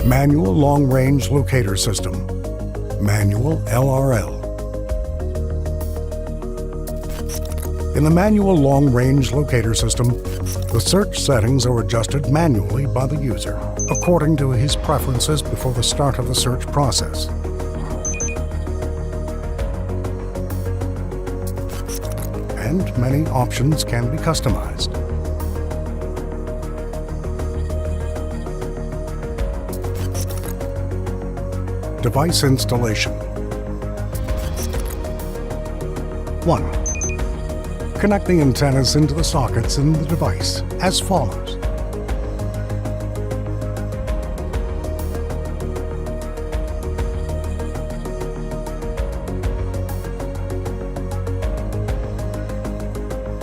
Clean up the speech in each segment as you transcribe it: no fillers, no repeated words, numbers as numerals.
Manual Long Range Locator System, Manual LRL. In the Manual Long Range Locator System, the search settings are adjusted manually by the user, according to his preferences before the start of the search process. And many options can be customized. Device installation. 1. Connect the antennas into the sockets in the device as follows.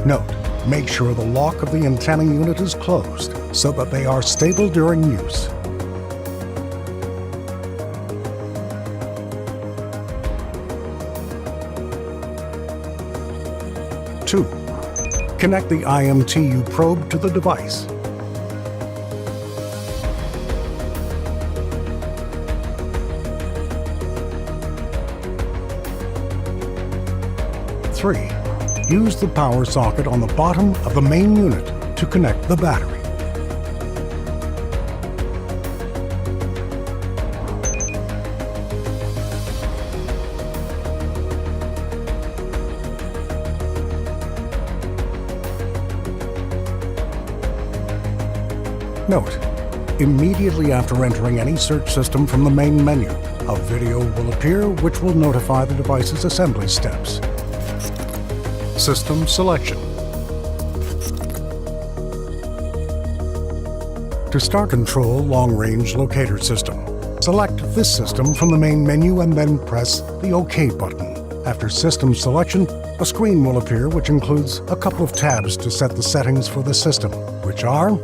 Note, make sure the lock of the antenna unit is closed so that they are stable during use. 2. Connect the IMTU probe to the device. 3. Use the power socket on the bottom of the main unit to connect the battery. 4. Note, immediately after entering any search system from the main menu, a video will appear which will notify the device's assembly steps. System selection. To start Control Long Range Locator System, select this system from the main menu and then press the OK button. After system selection, a screen will appear which includes a couple of tabs to set the settings for the system, which are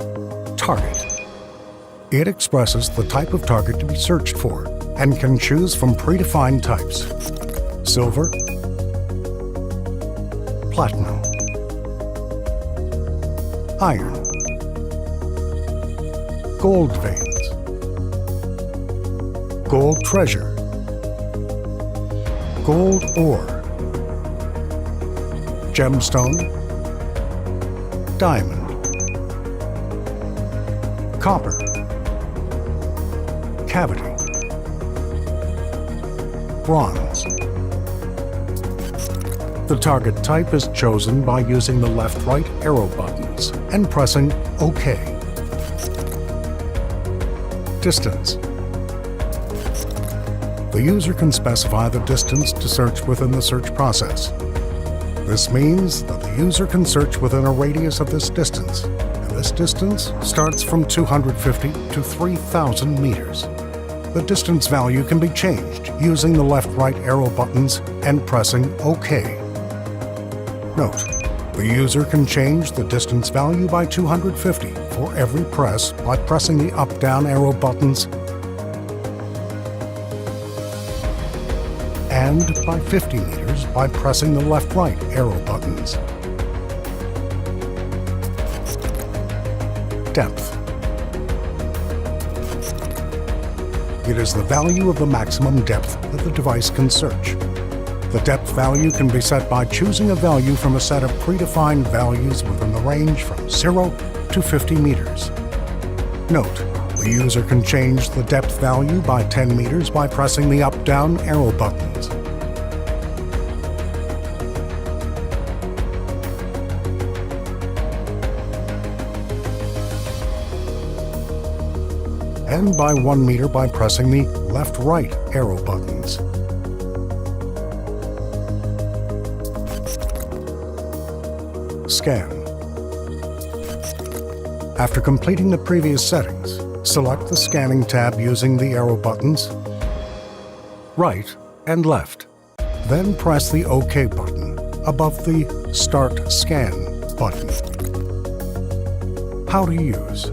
Target. It expresses the type of target to be searched for and can choose from predefined types: silver, platinum, iron, gold veins, gold treasure, gold ore, gemstone, diamond, copper, cavity, bronze. The target type is chosen by using the left-right arrow buttons and pressing OK. Distance. The user can specify the distance to search within the search process. This means that the user can search within a radius of this distance, and this distance starts from 250 to 3,000 meters. The distance value can be changed using the left-right arrow buttons and pressing OK. Note, the user can change the distance value by 250 for every press by pressing the up-down arrow buttons and by 50 meters by pressing the left-right arrow buttons. Depth. It is the value of the maximum depth that the device can search. The depth value can be set by choosing a value from a set of predefined values within the range from 0 to 50 meters. Note, the user can change the depth value by 10 meters by pressing the up-down arrow buttons. And by 1 meter by pressing the left-right arrow buttons. Scan. After completing the previous settings, select the Scanning tab using the arrow buttons, right and left. Then press the OK button above the Start Scan button. How to use.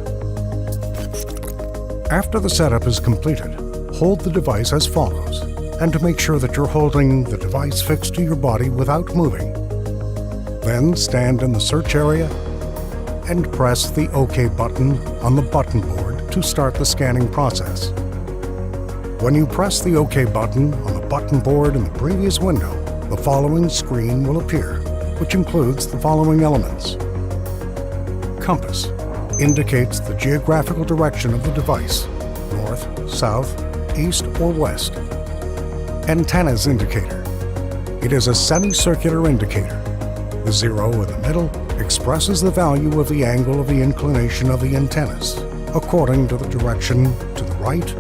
After the setup is completed, hold the device as follows, and to make sure that you're holding the device fixed to your body without moving. Then stand in the search area and press the OK button on the button board to start the scanning process. When you press the OK button on the button board in the previous window, the following screen will appear, which includes the following elements. Compass indicates the geographical direction of the device, north, south, east, or west. Antennas indicator. It is a semicircular indicator. The zero in the middle expresses the value of the angle of the inclination of the antennas, according to the direction to the right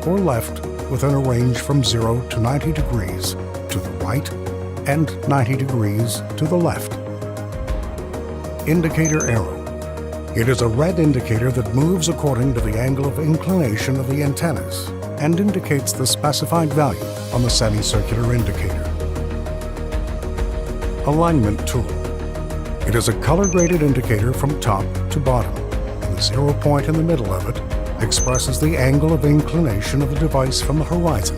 or left within a range from 0 to 90 degrees to the right and 90 degrees to the left. Indicator arrow. It is a red indicator that moves according to the angle of inclination of the antennas and indicates the specified value on the semicircular indicator. Alignment tool. It is a color-graded indicator from top to bottom, and the 0 point in the middle of it expresses the angle of inclination of the device from the horizon,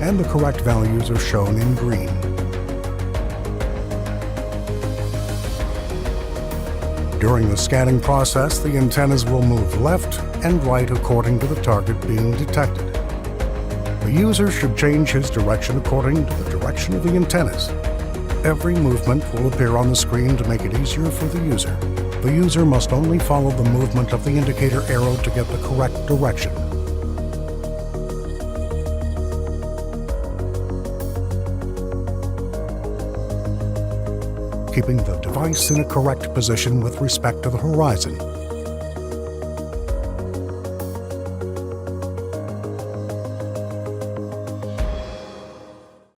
and the correct values are shown in green. During the scanning process, the antennas will move left and right according to the target being detected. The user should change his direction according to the direction of the antennas. Every movement will appear on the screen to make it easier for the user. The user must only follow the movement of the indicator arrow to get the correct direction. Keeping the device in a correct position with respect to the horizon